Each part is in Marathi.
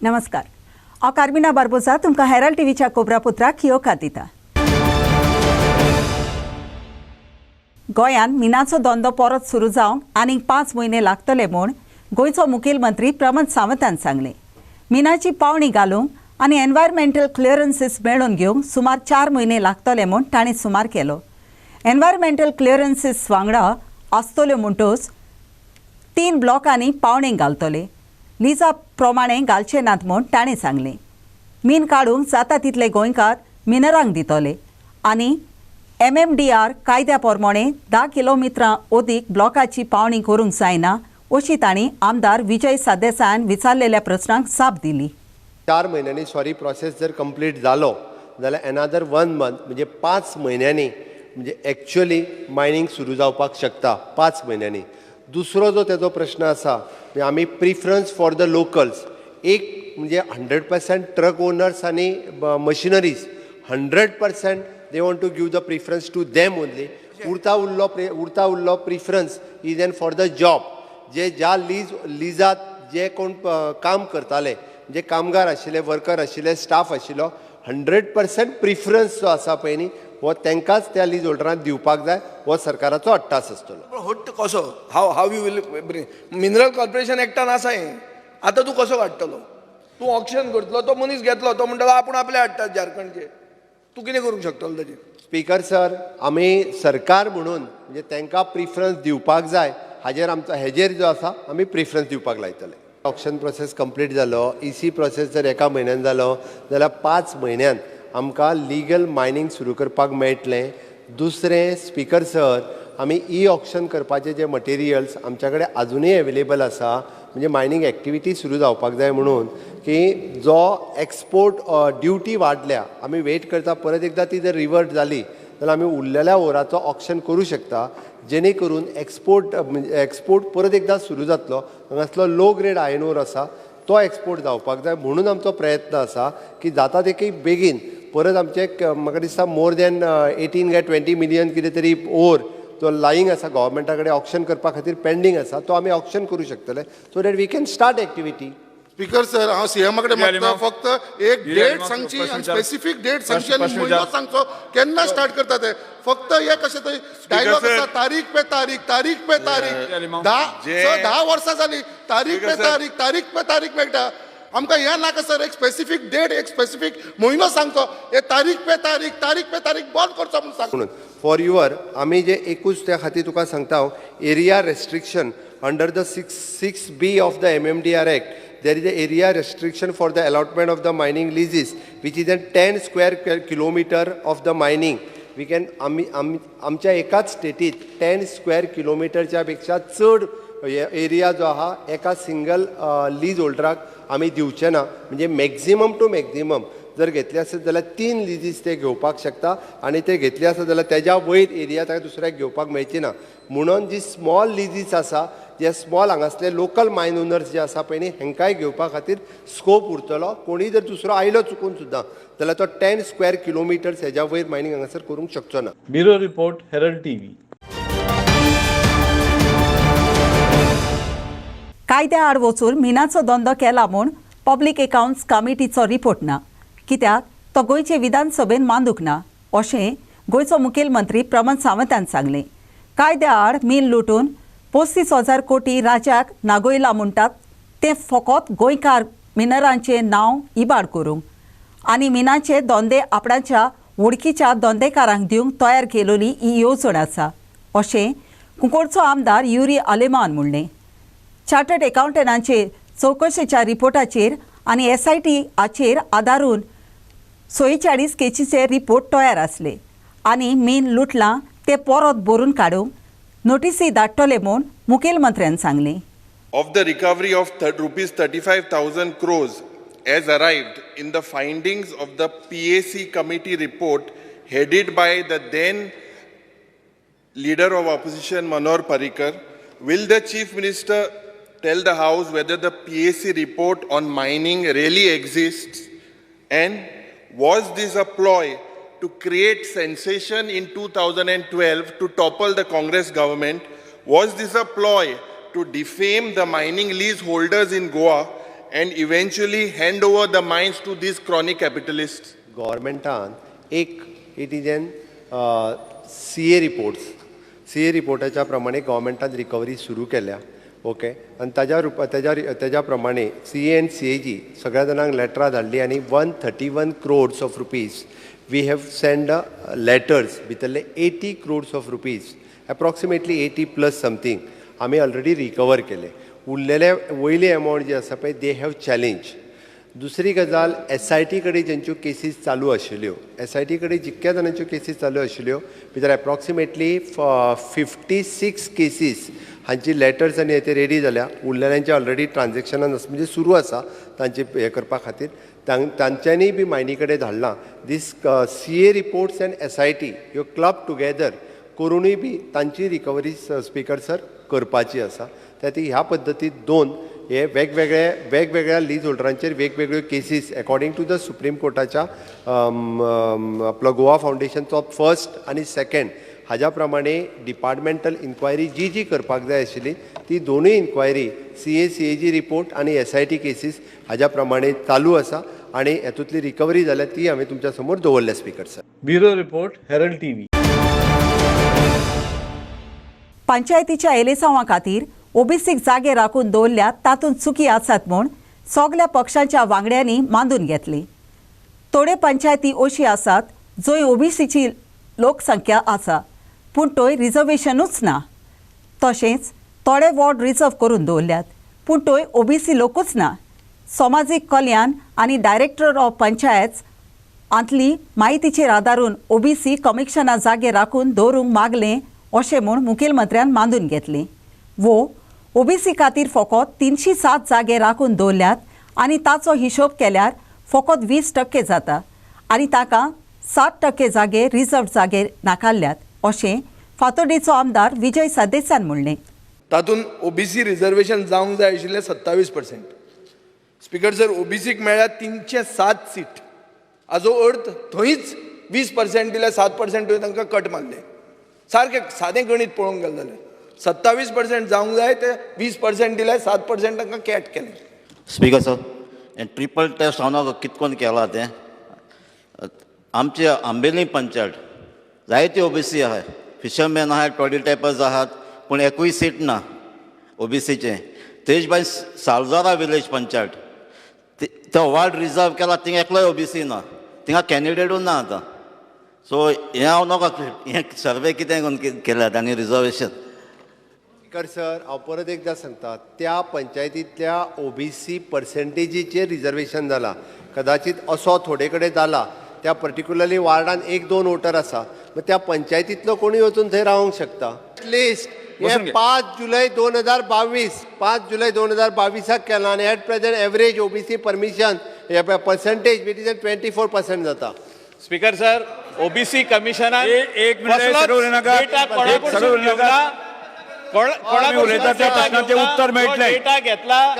नमस्कार हांव कार्मिना बार्बोसा तुमकां हेराल्ड टीव्हीच्या कोबरापुत्राक येवकार दिता। गोंयांत मिनाचो धंदो परत सुरू जावंक आनीक 5 म्हयने लागतले म्हूण गोंयचो मुखेल मंत्री प्रमोद सावंतान सांगलें। मिनाची पावणी घालूंक आनी एनवायरमेंटल क्लिअरन्सीस मेळोवन घेवंक सुमार 4 म्हयने लागतले म्हूण ताणें सुमार केलो। एनवायरमेंटल क्लिअरन्सीस वांगडा आसतल्यो म्हणटच 3 ब्लॉकांनी पावणे घालतले, लिजा प्रमाणें घालचे नात म्हूण ताणें सांगलें। मीन काडूंक जाता तितले गोंयकार मिनरांक दितले आनी MMDR कायद्या प्रमाणें 10 किलोमिटरां अदीक ब्लॉकाची पावणी करूंक जायना अशी तांणी आमदार विजय सरदेसायान विचारलेल्या प्रस्नाक जाप दिली। 4 म्हयन्यांनी प्रोसेस जर कंप्लीट जालो जाल्यार एनादर 1 मंथ म्हणजे 5 म्हयन्यांनी म्हणजे एक्चुअली मायनिंग सुरू जावपाक शकता 5 म्हयन्यांनी। दुसरो जो तेजो प्रश्न आसा म्हणजे आमी प्रिफरन्स फॉर द लोकल्स एक म्हणजे 100% ट्रक ओनर्स आनी machineries 100% they want to give the preference to them only. उरता उरलो preference is an for the job जे ज्या लिजात जे कोण काम करताले जे कामगार आशिल्ले वर्कर आशिल्ले स्टाफ आशिल्लो 100% प्रिफरन्स जो आसा पळय न्ही हो तांकांच त्या लीज होल्डरांक दिवपाक जाय हो सरकाराचो अट्टास आसतलो। हट्ट कसो हाव यू विल मिनरल कॉर्पोरेशन एक्टान आसा हें आतां तूं कसो काडटलो? तूं ऑक्शन करतलो तो मनीस घेतलो तो म्हणटलो आपूण आपले हाडटात झारखंडचे, तूं कितें करूंक शकतलो ताजेर? स्पीकर सर आमी सरकार म्हणून म्हणजे तांकां प्रिफरन्स दिवपाक जाय हेजेर जो आसा आमी प्रिफरन्स दिवपाक लायतले। ऑक्शन प्रोसेस कंप्लीट जालो, EC प्रोसेस जर 1 म्हयन्यान जालो जाल्यार 5 म्हयन्यान आमकां लिगल मायनिंग सुरू करपाक मेळटलें। दुसरें स्पीकर सर आमी ऑक्शन करपाचे जे मटेरियल्स आमच्या कडेन आजुनूय अवेलेबल आसा म्हणजे मायनिंग एक्टिविटी सुरू जावपाक जाय म्हणून की जो एक्सपोर्ट ड्युटी वाडल्या आमी वेट करता परत एकदां ती जर रिवर्ट जाली जाल्यार आमी उरलेल्या ओराचो ऑक्शन करूं शकता जेणे करून एक्सपोर्ट परत एकदां सुरू जातलो। हांगासलो लो ग्रेड आयर्न ओर आसा तो एक्सपोर्ट जावपाक जाय म्हणून आमचो प्रयत्न आसा की जाता तितके बेगीन परत आमचे म्हाका दिसता मोर दॅन 18 काय 20 मिलियन कितें तरी ओर जो लाईंग आसा गव्हर्मेंटा कडेन ऑक्शन करपा खातीर पेंडींग आसा तो आमी ऑक्शन करूं शकतले so that we can start activity. Speaker sir हांव सीएमा कडेन मागता फक्त एक डेट सांगची आनी स्पेसिफीक डेट सांगची आनी म्हयनो सांगचो केन्ना स्टार्ट करता ते फक्त हे कशें थंय डायलॉग आसा तारीख पे तारीख 10 वर्सां जाली तारीख पे तारीख मेळटा आमकां हें नाका सर एक स्पेसिफीक डेट एक स्पेसिफीक म्हयनो सांगचो हे तारीख पे तारीख बंद करचो म्हणून सांग। फॉर युअर आमी जे एकूच त्या खातीर तुका सांगता हांव area restriction under the 6B of the MMDR act there is an area restriction for the allotment of the mining leases which is a 10 square kilometer of the mining we can आमच्या एकाच स्टेटीत 10 स्क्वेअर किलोमिटरच्या पेक्षा चड एरिया जो आहा एका सिंगल लीज होल्डराक आमी दिवचे ना म्हणजे मॅक्झिमम टू मॅक्झिमम जर घेतले आसत जाल्यार 3 लिजीस ते घेवपाक शकता आणि ते घेतले आसत जाल्यार तेज्या वयर एरिया ताका दुसऱ्याक घेवपाक मेळची ना म्हणून जी स्मॉल लिजीस आसा जे स्मॉल हांगासले लोकल मायन ओनर्स जे आसा पळय न्ही हेंकाय घेवपा खातीर स्कोप उरतलो। कोणी जर दुसरो आयलो चुकून सुद्दां जाल्यार तो 10 स्क्वेअर किलोमिटर्स हेज्या वयर मायनिंग हांगासर करूंक शकचो ना। Bureau report Herald TV. कायद्या आड वचून मिनाचो धंदो केला म्हूण पब्लीक अकाउंट्स कमिटीचो रिपोर्ट ना कित्याक तो गोंयचे विधानसभेन मांदूक ना अशें गोंयचो मुखेल मंत्री प्रमोद सावंतान सांगलें। कायद्या आड मीन लुटून 35,000 कोटी राज्याक नागोयला म्हणटात ते फकत गोंयकार मिनरांचे नांव इबाड करूंक आनी मिनाचे धंदे आपणाच्या वळखीच्या धंदेकारांक दिवंक तयार केलेली ही येवजण आसा अशें कुंकळचो आमदार युरी आलेमान म्हणलें। चार्टर्ड अकावंटंटांचे चवकशेच्या रिपोर्टाचेर आनी SIT हाचेर आदारून 46 केसीचे रिपोर्ट तयार आसले आनी मीन लुटलां ते परत भरून काडूंक नोटीसी धाडटले म्हूण मुखेलमंत्र्यान सांगलें। Of the recovery of rupees 35,000 crores as arrived in the findings of the PAC committee report headed by the then leader of opposition Manohar Parrikar, will the Chief Minister tell the House whether the PAC report on mining really exists and was this a ploy to create sensation in 2012 to topple the Congress government? Was this a ploy to defame the mining leaseholders in Goa and eventually hand over the mines to these chronic capitalists? गव्हर्मेंटान इट इज एन CA रिपोर्टाच्या प्रमाणे गव्हर्मेंटान रिकवरी सुरू केल्या ओके आणि तेज्या प्रमाणे CA and CAG सगळ्या जाणांक लेटरां धाडली आनी 131 crores of rupees we have sent letters भितरले 80 crores of rupees approximately 80 plus something आमी ऑलरेडी रिकवर केले उरलेले वयले अमावंट जे आसा पळय दे हॅव चॅलेंज दुसरी गजाल SIT कडेन जेंच्यो केसीस चालू आशिल्ल्यो SIT कडेन जितक्या जाणांच्यो केसीस चालू आशिल्ल्यो भितर एप्रॉक्सिमेटली 56 केसीस हांची लेटर्स आनी ते रेडी जाल्या उरलेल्यांचे ऑलरेडी ट्रान्झॅक्शनान म्हणजे सुरू आसा तांचे हे करपा खातीर तांच्यांनी बी मायनी कडेन धाडलां दीस CA रिपोर्ट्स एंड SIT ह्यो क्लब टुगेदर करूनय बी तांची रिकवरी स्पीकर सर करपाची आसा त्या ती ह्या पद्दतीन दोन हे वेगवेगळ्या लीज होल्डरांचेर वेगवेगळ्यो cases according to the supreme कोर्टाच्या आपलो गोवा फावंडेशनचो फर्स्ट आनी सेकंड हाज्या प्रमाणे डिपार्टमेंटल इन्क्वायरी जी करपाक जाय आशिल्ली ती दोनूय इन्क्वायरी CAG रिपोर्ट आनी SIT केसीस हाज्या प्रमाणे चालू आसा आनी हेतूंतली रिकवरी जाल्या ती हांवें तुमच्या समोर दवरल्या speaker sir. Bureau report Herald TV. पंचायतीच्या एलेसांवा खातीर ओबीसीक जागे राखून दवरल्यात तातूंत चुकी आसात म्हूण सगळ्या पक्षांच्या वांगड्यांनी मांडून घेतली. थोडे पंचायती अशी आसात जंय ओबीसीची लोकसंख्या आसा पूण थंय रिजर्वेशनूच ना. तशेंच थोडे वॉर्ड रिजर्व करून दवरल्यात पूण थंय ओबीसी लोकूच ना. समाजीक कल्याण आनी डायरेक्टर ऑफ पंचायत आंतली माहितीचेर आदारून ओबीसी कमिशना जागे राखून दवरूंक मागलें अशें म्हूण मुखेलमंत्र्यान मांडून घेतलें. ओबीसी खातीर फकत 307 जागे राखून दवरल्यात आनी ताचो हिशोब केल्यार फकत 20% जाता आनी ताका 60% जागे रिजर्व जागे नाकारल्यात अशें फातोर्डेचो आमदार विजय सरदेसायन म्हणलें. तातूंत OBC रिजर्वेशन जावंक जाय आशिल्लें 27%. स्पीकर सर OBCक मेळ्ळ्यात 307 सीट. हाजो अर्थ थंयच 20% दिल्यार 7% तांकां कट मारले. सारकें सादें गणीत पळोवंक गेलें जाल्यार 27% जावंक जाय ते 20% दिल्यार 7% तांकां कॅट केलें. स्पीकर सर हें ट्रिपल टेस्ट हांव कितकोन केलां तें आमचे आंबेली पंचायत जायते OBC आहाय फिशरमॅन आहाय टॉडी टायपर्स आहात पूण एकूय सीट ना OBCचें. तेज भायर सालजारा विलेज पंचायत तो वार्ड रिजर्व केला थिंगा एकलोय OBC ना थिंगा कॅन्डिडेटूच ना आतां. सो हें हांव नाका हें सर्वे कितें करून केल्यात आनी रिजर्वेशन. स्पीकर सर हांव परत एकदां सांगता त्या पंचायतींतल्या OBC पर्सेंटेजीचेर रिजर्वेशन जालां. कदाचित असो थोडे कडेन जाला त्या पर्टिक्युलरली वार्डान 1-2 वोटर आसा मग त्या पंचायतींतलो कोणूय वचून थंय रावंक शकता. लिस्ट हे 5 जुलै 2022 केलां आनी at present average OBC permission percentage with is 24% जाता. स्पीकर सर OBC कमिशनान एक उत्तर मेळटलें. डेटा घेतला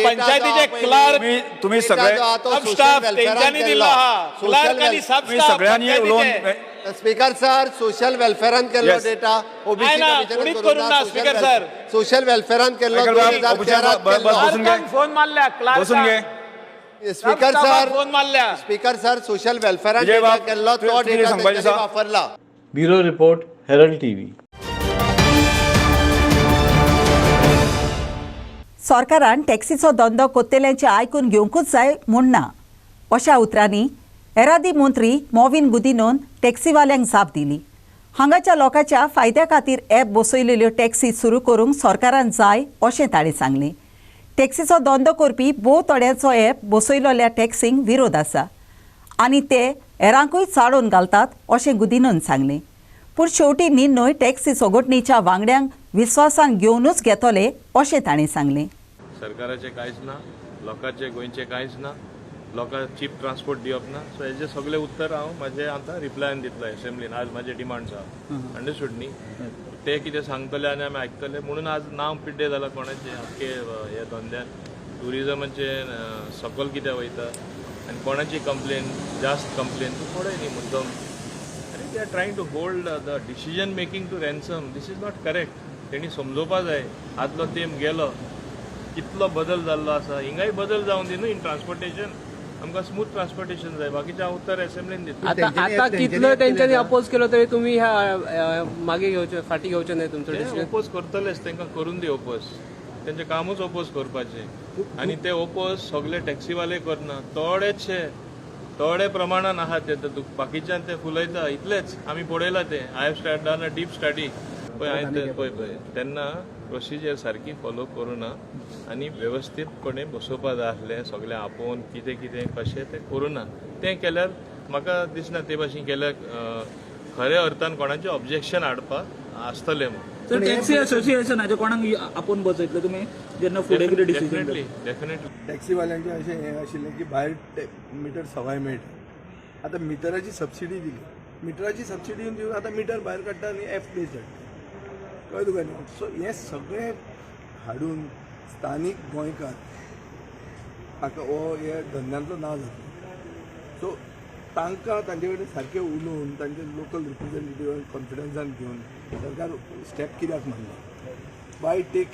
पंचायतीचे क्लार्क तुम्ही सगळे स्टाफ तेंच्यांनी दिला हा क्लार्क सब सगळ्यांनी उलोवन स्पीकर सर सोशल वेलफेअरान केल्लो डेटा नाही ना, कोणीच करून ना स्पीकर सर. सोशल वेलफेअरान केल्लो 2013 फोन मारल्या बसून घे. स्पीकर सर फोन मारल्या स्पीकर सर सोशल वेलफेअरान डेटा केल्लो तो डेटा वापरला. Bureau report Herald TV. सरकारान टॅक्सीचो धंदो कोत्तेल्यांचे आयकून घेवंकूच जाय म्हूण ना अशा उतरांनी येरादारी मंत्री मॉविन गुदिनोन टॅक्सीवाल्यांक जाप दिली. हांगाच्या लोकांच्या फायद्या खातीर ॲप बसयलेल्यो टॅक्सी सुरू करूंक सरकारान जाय अशें ताणें सांगलें. टॅक्सीचो धंदो करपी भोव थोड्यांचो ॲप बसयलोल्या टॅक्सींक विरोध आसा आनी ते हेरांकूय चाळोवन घालतात अशें गुदिनोन सांगलें. पूण शेवटी निर्णय टॅक्सी संघटणेच्या वांगड्यांक विस्वासान घेवनूच घेतले अशें ताणें सांगलें. सरकाराचें कांयच ना, लोकांचें गोंयचें कांयच ना, लोकांक चीप ट्रान्सपोर्ट दिवप ना. सो हेजे सगळें उत्तर हांव म्हाजें आतां रिप्लायन दितलो एसेंब्लीन. आज म्हाजे डिमांड्स आहा अंडरस्टूड न्ही. ते कितें सांगतले आनी आमी आयकतले म्हणून आज नांव पिड्डे जालां कोणाचें आख्खे हे धंद्यान. ट्युरिजमाचें सकयल कितें वयता आनी कोणाची कंप्लेन जास्त कंप्लेन तूं पळय न्ही मुद्दम. आनी they are trying to hold the decision making to ransom. This is not correct. तेणी समजोवपा जाय आदलो तेंप गेलो कितलो बदल जाल्लो आसा हिंगाय बदल जावन दी न्हू इन ट्रान्सपोर्टेशन आमकां स्मूथ ट्रान्सपोर्टेशन जाय बाकीचे हांव उत्तर असेंब्लीन दिता आता कितलो तेंच्यांनी अपोज केलो तरी तुम्ही ह्या मागे घेवचे फाटी घेवचे नाही तुमचं डिसिजन ओपोज करतलेच तांकां करून दी ओपोज तेंचें कामूच ओपोज करपाचें आनी ते ओपोज सगळे टॅक्सीवाले करना थोडे प्रमाणान आहात ते बाकीच्यान ते फुलयता इतलेच आमी पळयला ते I have done a deep study पळय तेन्ना प्रोसिजर सारकी फॉलो करूना आनी वेवस्थीतपणे बसोवपा जाय आसलें सगळें आपोवन कितें कितें कशें तें करूना तें केल्यार म्हाका दिसना ते भाशेन केल्यार खऱ्या अर्थान कोणाचें ऑब्जेक्शन हाडपाक आसतलें म्हणून सर टॅक्सी असोसिएशनाचे कोणाक आपोवन बसयतले तुमी जेन्ना फुडें कितें डिसिजन डेफिनेटली टॅक्सीवाल्यांचें अशें हें आशिल्लें की भायर मिटर सवाय मेळटा आतां मिटराची सबसिडी दिली मिटराची सबसिडी दिवन आतां मिटर भायर काडटा आनी एफ बेज धाडटा कळ्ळें तुका न्ही सो हें सगळें हाडून स्थानीक गोंयकार हाका हो हे धंद्यांतलो ना जाता सो तांकां तांचे कडेन सारकें उलोवन तांचे लोकल रिप्रेझेंटेटिव्हान कॉन्फिडन्सान घेवन सरकार स्टेप कित्याक मारना why take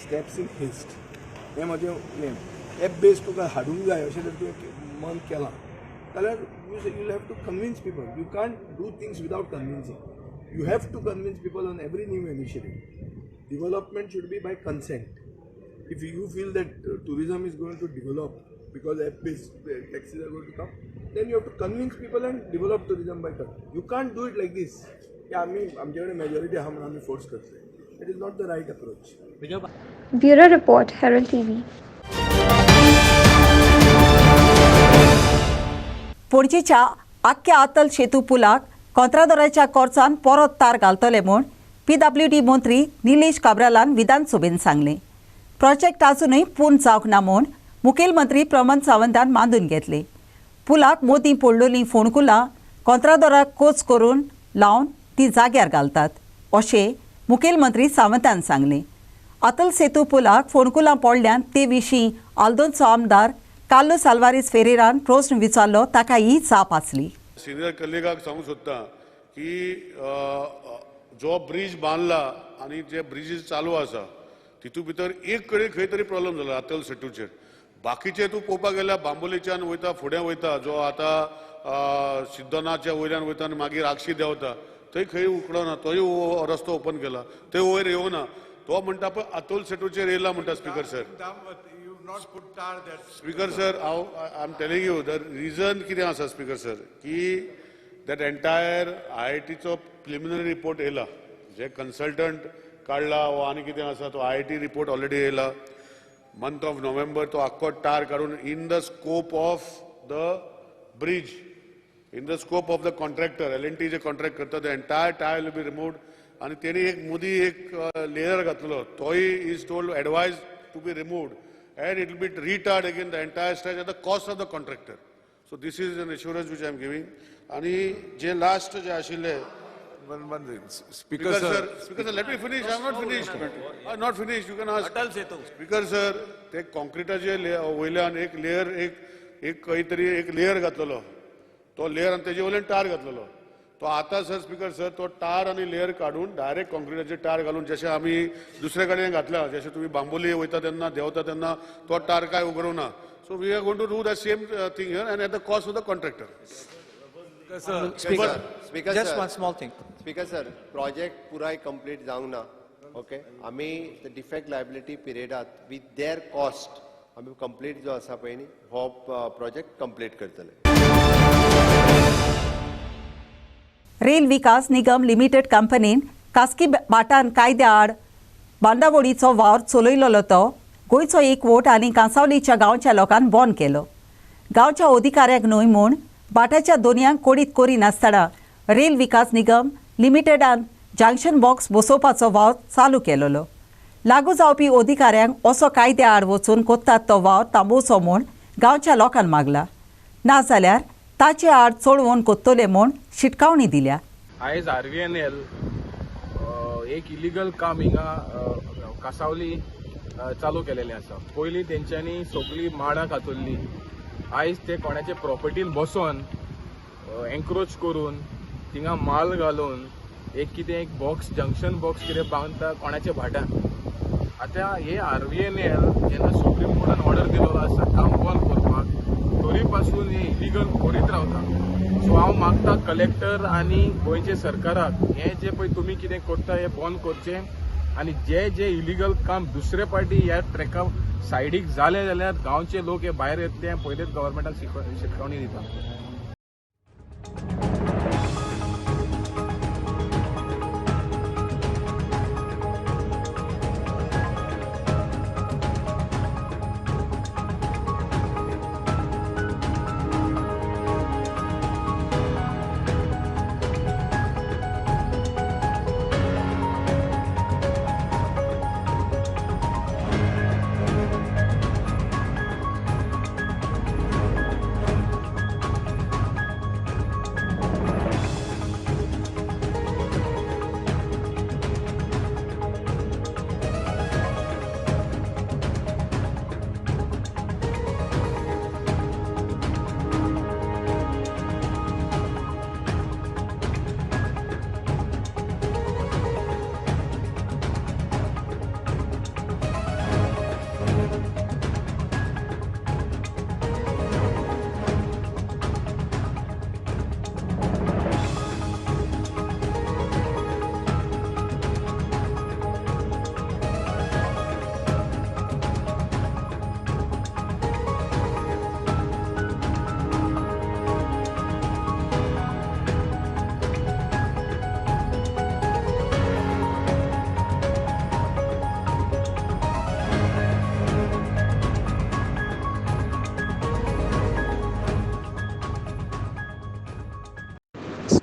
steps in haste हें म्हजें हें एप बेस तुका हाडूंक जाय अशें जर तुवें मन केलां जाल्यार you have to convince people you can't do things without convincing you have to convince people on every new initiative development should be by consent if you feel that tourism is going to develop because app-based taxis are going to come, then you have to convince people and develop tourism by cut. You can't do it like this. Yeah, आमच्याकडे majority हा म्हणून आम्ही force करतोय. It is not the right approach. Bureau Report, Herald TV. पणजीच्या आख्या अटल सेतू पुलाक कंत्राटदाराच्या खर्चान परत तार घालतले म्हूण PWD मंत्री निलेश काब्रालान विधानसभेन सांगलें. प्रोजेक्ट अजूनय पूर्ण जावंक ना म्हूण मुखेलमंत्री प्रमोद सावंतान मांडून घेतले. पुलाक मोदी पडलोलीं फोंडकुलां कंत्राटदाराक कोच करून लावन ती जाग्यार घालतात अशें मुखेलमंत्री सावंतान सांगलें. अटल सेतू पुलाक फोंडकुलां पडल्यान ते विशीं आल्दोंचो आमदार कार्लोस आल्वारीस फेरेरान प्रस्न विचारलो ताका ही जाप आसली. सिनियर कलिगाक सांगूंक सोदता की जो ब्रिज बांदला आनी जे ब्रिजीस चालू आसा तितू भितर एक कडेन खंय तरी प्रॉब्लेम जालो अटल सेतूचेर. बाकीचे तूं पळोवपाक गेल्यार बांबोलीच्यान वयता फुडें वयता जो आतां सिद्धनाथच्या वयल्यान वयता आनी मागीर आगशी देंवता थंय खंय उकडो ना तोय रस्तो ओपन केला थंय वयर येवना तो म्हणटा पळय अतुल सेतूचेर येयला म्हणटा स्पीकर सर. स्पीकर सर हांव I am telling you the region कितें आसा स्पीकर सर की दॅट एंटायर IITचो प्रिलिमिनरी रिपोर्ट येयला जे कन्सल्टंट काडला वो आनी कितें आसा तो IIT रिपोर्ट ऑलरेडी येयला. मंथ ऑफ नोव्हेंबर तो आख्खो टार काडून in the scope of the bridge in the scope of the contractor L&T जे कॉन्ट्रॅक्ट करता the entire tyre will be removed आनी तेणी एक मोदी एक लेयर घातलो तोय is told advise to be removed and it will be retarred again the entire stretch at the cost of the contractor. So this is an assurance which I am giving. आणि जे लास्ट जे आशिल्ले speaker sir let me finish. I am not finished. I am not finished. You can ask. Atal Setu. Speaker sir ते कॉन्क्रीटाचे वयल्यान एक लेयर एक काहीतरी एक लेयर घातलेलो तो लेयर आनी तेजे वयल्यान टार घातलेलो तो आता सर स्पीकर सर तो टार आनी लेयर काडून डायरेक्ट कॉन्क्रीटाचे टार घालून जशें आमी दुसरे कडेन घातला जशें तुमी बांबोली वयता तेन्ना देंवता तेन्ना तो टार काय उगडूं ना. So we are going to do the same thing here and at the cost of the contractor. Speaker sir project पुराय कंप्लीट जावंक ना ओके आमी डिफेक्ट लायबिलिटी पिरियडात विथ देअर कॉस्ट आमी कंप्लीट जो आसा पळय न्ही हो प्रोजेक्ट कंप्लीट करतले. रेल विकास निगम लिमिटेड कंपनीन खासगी बाटान कायद्या आड बांदावडीचो वावर चलयलो तो गोंयचो एक वोट आनी कांसावलीच्या गांवच्या लोकांन बंद केलो. गांवच्या अधिकाऱ्याक न्हय म्हूण बाटाच्या दोनयांक कोडीत करिनासतना रेल विकास निगम लिमिटेडान जंक्शन बॉक्स बसोवपाचो वावर चालू केलोलो. लागू जावपी अधिकाऱ्यांक असो कायद्या आड वचून कोत्तात तो वावर थांबोवचो म्हूण गांवच्या लोकांक मागला. नाजाल्यार ताचे आड चोडवून कोत्तले म्हूण शिटकावणी दिल्या. आयज RVNL एक इलिगल काम हिंगा कासावली चालू केलेलें आसा. पयलीं तेंच्यांनी सगळीं माडां घातुल्लीं आयज ते कोणाचे प्रॉपर्टीन बसोन एन्क्रोच करून थिंगा माल घालून एक कितें एक बॉक्स जंक्शन बॉक्स कितें बांदता कोणाच्या भाटान आतां हे RVNL जेन्ना सुप्रीम कोर्टान ऑर्डर दिलो आसा काम बंद करपाक तरी पासून हे इलिगल करीत रावता. सो हांव मागता कलेक्टर आनी गोंयचे सरकाराक हे जे पळय तुमी कितें करता हे बंद करचें आनी जे इलिगल काम दुसरे पार्टी ह्या ट्रॅका सायडीक जाले जाल्यार गांवचे लोक हे भायर येतले पयलेच गव्हर्मेंटाक शिटकावणी दिता.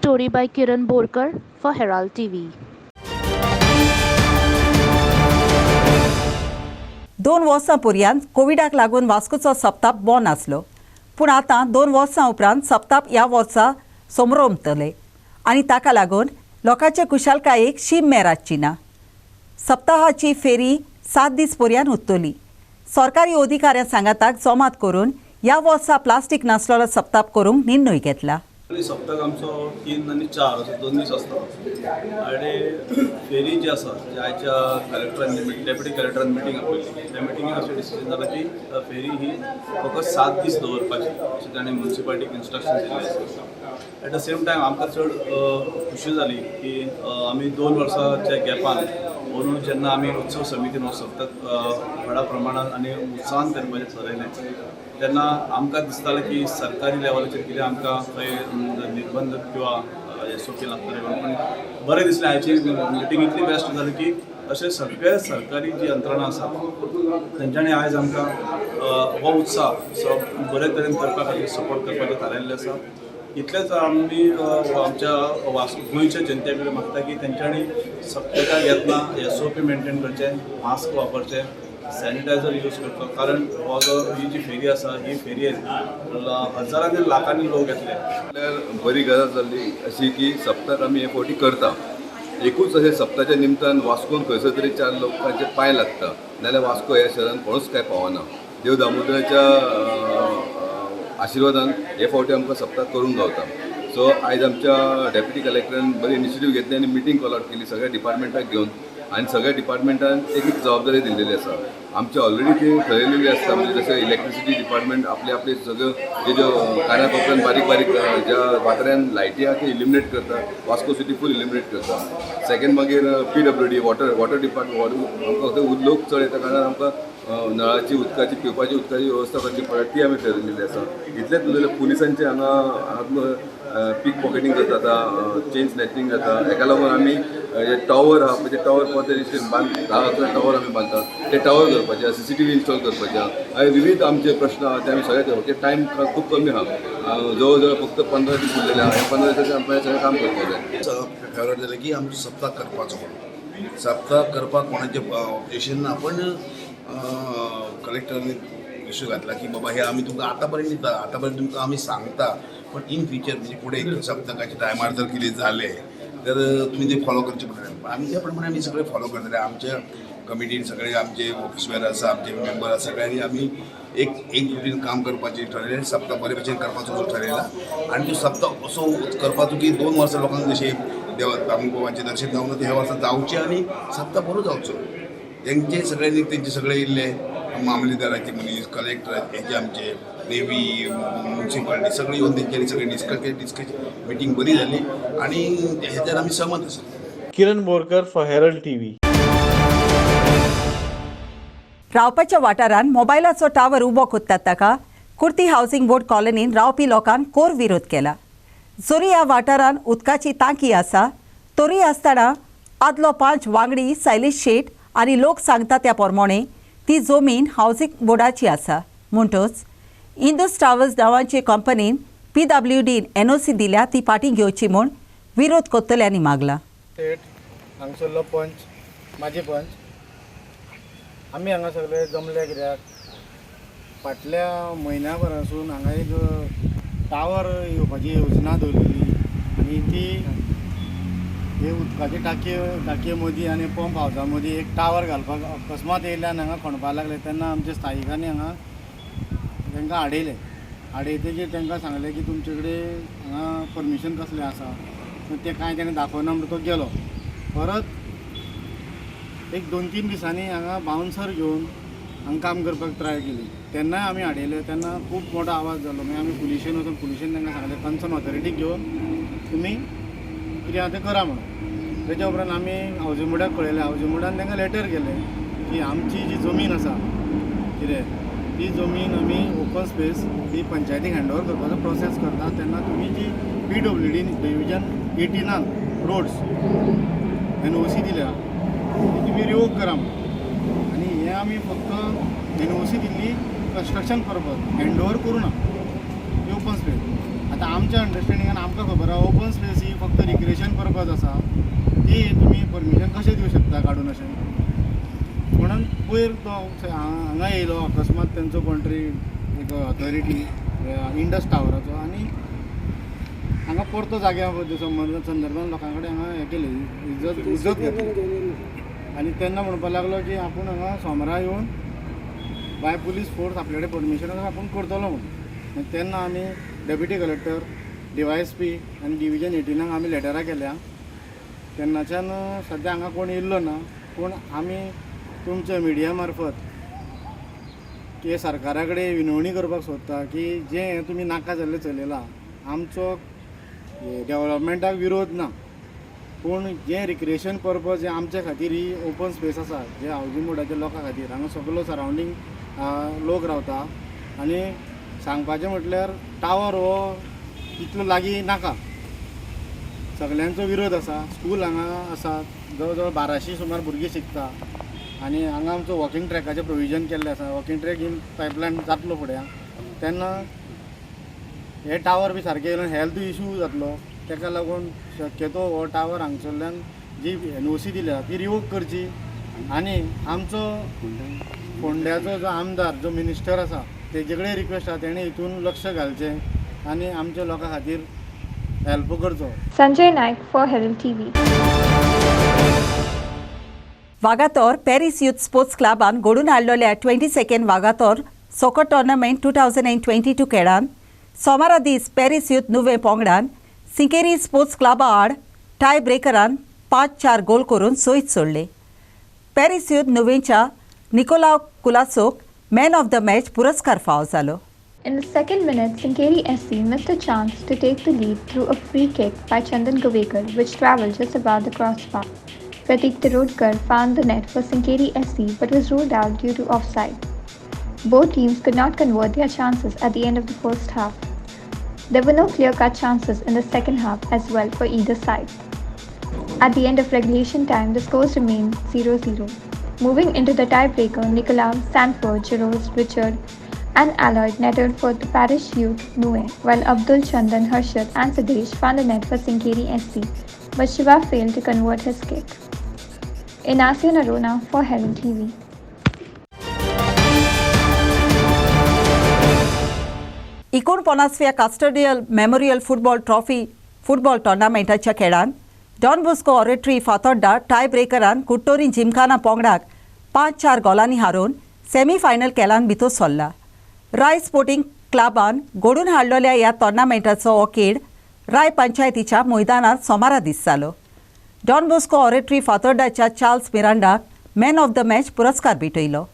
Story by Kiran Borkar for Herald TV. 2 वर्सां पर्यंत कोविडाक लागून वास्कोचो सप्ताप बंद आसलो, पूण आतां 2 वर्सां उपरांत सप्ताप ह्या वर्सा समरोमतले आनी ताका लागून लोकांचे कुशलकायेक शीम मेराची ना. सप्ताहाची फेरी 7 दीस पर्यंत उरतली. सरकारी अधिकाऱ्यां सांगाताक जमात करून ह्या वर्सा प्लास्टीक नासलेलो सप्ताप करूंक निर्णय घेतला. सप्ताक आमचो 3 आनी 4 असो 2 दीस आसता आनी फेरी जी आसा जी आयच्या कलेक्टरान डेप्युटी कलेक्टरान मिटींग आपयली त्या मिटिंगेन अशें डिसिजन जालें की फेरी ही फकत 7 दीस दवरपाची अशें ताणें म्युन्सिपालिटीक इन्स्ट्रक्शन दिल्लें आसा. एट द सेम टायम आमकां चड खुशी जाली की आमी 2 वर्सांच्या गॅपान म्हणून जेन्ना आमी उत्सव समितीन हो सप्तक व्हडा प्रमाणात आनी उत्साहान करपाचें ठरयलें तेन्ना आमकां दिसतालें की सरकारी लेवलाचेर कितें आमकां खंय निर्बंध किंवा SOP लागतले पूण बरें दिसलें आयची मिटींग इतली बेस्ट जाली की अशें सगळे सरकारी जी यंत्रणा आसा तेंच्यांनी आयज आमकां हो उत्सव बरे तरेन करपा खातीर सपोर्ट करपाचें थारायल्लें आसा. इतलेंच आमी आमच्या गोंयच्या जनते कडेन मागता की तेंच्यांनी सप्तकाक येतना SOP मेंटेन करचें, मास्क वापरचें, सॅनिटायझर यूज करतो कारण हो जो ही जी फेरी आसा ही फेरयेन हजारांनी लाखांनी लोक येतले. बरी गजाल जाल्ली अशी की सप्तक आमी हे फावटी करता. एकूच अशें सप्ताच्या निमतान वास्कोन खंयसर तरी 4 लोकांचे पांय लागता नाल्यार वास्को ह्या शहरान कोणूच काय पावना. देव दामोदराच्या आशिर्वादान हे फावटी आमकां सप्ताक करूंक गावता. सो आयज आमच्या डेप्युटी कलेक्टरान बरी इनिशिएटीव घेतली आनी मिटींग कॉल आउट केली सगळ्या डिपार्टमेंटाक घेवन आनी सगळ्या डिपार्टमेंटान एक जबाबदारी दिल्लेली आसा. आमचे ऑलरेडी ते ठरयलेली आसता म्हणजे जसं इलेक्ट्रिसिटी डिपार्टमेंट आपले सगळ्यो ज्यो कानाकोपऱ्यान बारीक बारीक ज्या वाठारान लायटी आहा ते इल्युमिनेट करता. वास्को सिटी फूल इल्युमिनेट करता. सेकेंड मागीर PWD वॉटर डिपार्टमेंट आमकां लोक चड येता कारणान आमकां नळाची उदकाची पिवपाची उदकाची वेवस्था करची पडटा ती आमी ठरयलेली आसा. इतलेंच न्हू जाल्यार पुलिसांचे हांगा पीक पॉकेटींग जाता, चेन स्नॅचिंग जाता. हेका लागून आमी टॉवर आहा म्हणजे टॉवर पॉलिशन 10-11 टॉवर आमी बांदतात. ते टॉवर करपाचे, CCTV इन्स्टॉल करपाचे आनी विविध आमचे प्रश्न आहा ते आमी सगळे करपाचे. टायम खूब कमी आहा, जवळ जवळ फक्त 15 दीस उरलेले आहा. ह्या 15 दिसांचे आमकां सगळें काम करपाक जाय. फेवरेट जालें की आमचो सप्ताक करपाचो म्हणून सप्ताक करपाक कोणाचें ऑब्जेक्शन ना पण कलेक्टरांनी इश्यू घातला की बाबा हे आमी तुमकां आतां पर्यंत दिता, आतां पर्यंत तुमकां आमी सांगता पण इन फ्युचर म्हणजे फुडें सप्तकाच्या टायमार जर कितें जालें तर तुमी ते फॉलो करचे पडटलें. आमी त्या प्रमाणे आमी सगळे फॉलो करतले. आमच्या कमिटीन सगळे आमचे ऑफिसवेर आसा, आमचे मेंबर आसा, सगळ्यांनी आमी एक रुटीन काम करपाचें ठरयलें. सप्ताक बरे भशेन करपाचो ठरयला आनी तो सप्ताक असो करपाचो की 2 वर्सां लोकांक जशें देवा बाबांचें दर्शन जावं ना ते ह्या वर्सा जावचें आनी सप्ताक बरो जावचो. त्यांचे सगळ्यांनी त्यांचे सगळे इल्ले मामलेदाराचे मनीस कलेक्टर हेचे आमचे नेवी म्युन्सिपालिटी सगळी येऊन त्यांच्यानी सगळे डिस्कस मिटींग बरी झाली आणि ह्याच्यावर आम्ही सहमत आसा. किरण बोरकर फॉर हेरल्ड टीव्ही. रावपाच्या वाठारांत मोबायलाचो टावर उबो कोत्तात ताका कुर्ती हावसिंग बोर्ड कॉलनीन रावपी लोकांन कोर विरोध केला. जरी ह्या वाठारांत उदकाची टांकी आसा तरी आसतना आदलो 5 वांगडी सायलेश शेट आनी लोक सांगता त्या प्रमाणे ती जमीन हावसिंग बोर्डाची आसा. म्हणटच इंदस टावर्स नांवाचे कंपनीन PWDन NOC दिल्या ती फाटीं घेवची म्हूण विरोध कोत्तल्यांनी मागला. हांगसरलो पंच माजी पंच आमी हांगा सगळे जमले कित्याक फाटल्या म्हयन्याभरासून हांगा एक टावर येवपाची योजना दवरलेली आनी ती हे उदकाचे टाकये मदीं आनी पंप हावसा मदीं एक टावर घालपाक अकस्मात येयल्यान हांगा खणपाक लागले तेन्ना आमच्या स्थायिकांनी हांगा तांकां आडयतकीर तांकां सांगलें की तुमचे कडेन हांगा परमिशन कसलें आसा तें कांय ताणें दाखोवना म्हणून तो गेलो. परत एक 2-3 दिसांनी हांगा बाउन्सर घेवन हांगा काम करपाक ट्राय केली तेन्नाय आमी आडयले. तेन्ना खूब मोठो आवाज जालो. मागीर आमी पुलिशेन वचून पुलिशेन तांकां सांगलें कन्सर्न ऑथॉरिटीक घेवन तुमी कितें आहा तें करा म्हणून. तेच्या उपरांत आमी हावजिंग बोर्डाक कळयलें. हावजिंग बोर्डान तांकां लेटर केलें की आमची जी जमीन आसा कितें ती जमीन आमी ओपन स्पेस ती पंचायतीक हँड ओवर करपाचो प्रोसेस करता तेन्ना तुमी जी PWD डिविजन 18 रोड्स NOC दिल्या ती तुमी रिवोक करा म्हणून. आनी हें आमी फक्त NOC Delhi construction purpose hand over करूं ना ती ओपन स्पेस. आतां आमच्या अंडरस्टँडिंगान आमकां खबर आहा ओपन स्पेस ही फक्त रिक्रिएशन पर्पज आसा ती तुमी परमिशन कशें दिवं शकता काडून अशें म्हणून पयर तो हांगा येयलो अकस्मात तेंचो कोणतरी एक ऑथॉरिटी इंडस टावराचो आनी हांगा परतो जाग्या संदर्भान लोकां कडेन हांगा हें केलें इज्जत घेतली आनी तेन्ना म्हणपाक लागलो की आपूण हांगा सोमारा येवन बाय पुलीस फोर्स आपले कडेन परमिशन आसा आपूण करतलो म्हणून. तेन्ना आमी डेप्युटी कलेक्टर DYSP आनी डिविजन 18 आमी लेटरां केल्या. तेन्नाच्यान सद्या हांगा कोण येयल्लो ना पूण आमी तुमच्या मिडिया मार्फत की सरकारा कडेन विनवणी करपाक सोदता की जें तुमी नाका जाल्लें चलयलां आमचो डेवलॉपमेंटाक विरोध ना पूण जें रिक्रिएशन पर्पज जें आमचे खातीर ही ओपन स्पेस आसा जे हावजिंग बोर्डाच्या लोकां खातीर हांगा सगळो सरावंडींग लोक रावता आनी सांगपाचें म्हटल्यार टावर हो तितलो लागीं नाका. सगळ्यांचो विरोध आसा. स्कूल हांगा आसा जवळ जवळ 1200 सुमार भुरगीं शिकता आनी हांगा आमचो वॉकिंग ट्रॅकाचें प्रोविजन केल्लें आसा. वॉकिंग ट्रॅक इन पायपलायन जातलो फुडें तेन्ना हे टावर बी सारके येयल्यान हेल्थ इशू जातलो. ताका लागून शक्यतो हो टावर हांगसरल्यान जी NOC दिल्या ती रिवोक करची आनी आमचो फोंड्याचो जो आमदार जो मिनिस्टर आसा तेजे कडेन रिक्वेस्ट आसा तेणें हितून लक्ष घालचें आनी आमच्या लोकां खातीर हेल्प करचो. Sanjay Naik for Herald TV. Vagator पॅरीस यूथ स्पोर्ट्स क्लबान घडून हाडलेल्या 22nd वागातोर सॉकर टोर्नामेंट 2022 खेळान सोमारा दीस पॅरीस यूथ नुवे पोंगडान सिंकेरी स्पोर्ट्स क्लबा आड टाय ब्रेकरान 5-4 गोल करून सोयत सोडले. पॅरीस यूथ नुवेच्या निकोलाव कुलासोक मॅन ऑफ द मॅच पुरस्कार फावो जालो. In the second minute, Sinkeri SC missed a chance to take the lead through a free kick by Chandan Gavekar, which travelled just above the crossbar. Pratik Tirodkar found the net for Sinkeri SC but was ruled out due to offside. Both teams could not convert their chances at the end of the first half. There were no clear-cut chances in the second half as well for either side. At the end of regulation time, the scores remained 0-0. Moving into the tiebreaker, Nicolau, Sanford, Giroux, Richard and Alloyd netted for the Parish Youth Nue, while Abdul Chandan, Harshad and Sadesh found a net for Sinkeri SC, but Shiva failed to convert his kick. Inacio Narona for Herald TV. इकोण 50व्या कास्टोडियल मेमोरियल फुटबॉल ट्रॉफी फुटबॉल टोर्नामेंटाच्या खेळान Don Bosco oratory Fatorda tie ब्रेकरान कुट्टोरी जिमखाना पोंगडाक 5-4 गोलांनी हारोवन सेमीफायनल खेळान भितर सरला. राय स्पोर्टिंग क्लबान घडून हाडलेल्या ह्या टोर्नामेंटाचो हो खेळ राय पंचायतीच्या मैदानात सोमारा दीस जालो. डॉन बॉस्को ऑरेट्री फातोड्डाच्या चार्ल्स मिरांडाक मॅन ऑफ द मॅच पुरस्कार भेटयलो.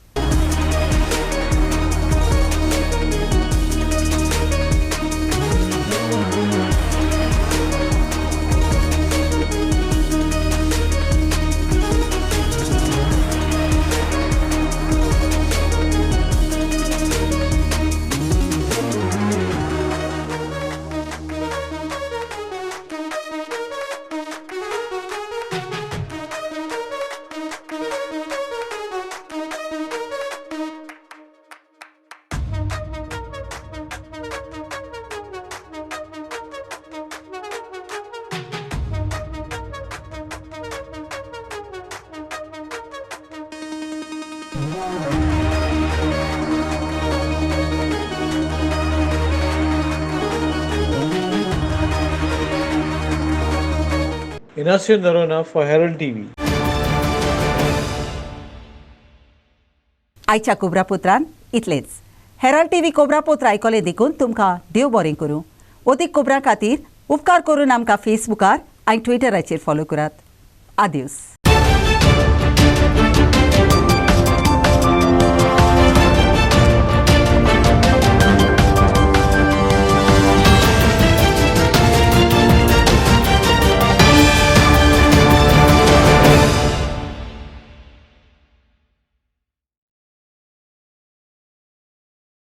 Inacio Narona for Herald TV. आयच्या कोबरापुत्रान इतलेच. हेराल्ड टीव्ही कोबरापुत्र आयकले देखून तुमकां देव बरें करूं. ओदीक कोबरा खातीर उपकार करून आमकां फेसबुकार आनी ट्विटराचेर फॉलो करात. आदिवस.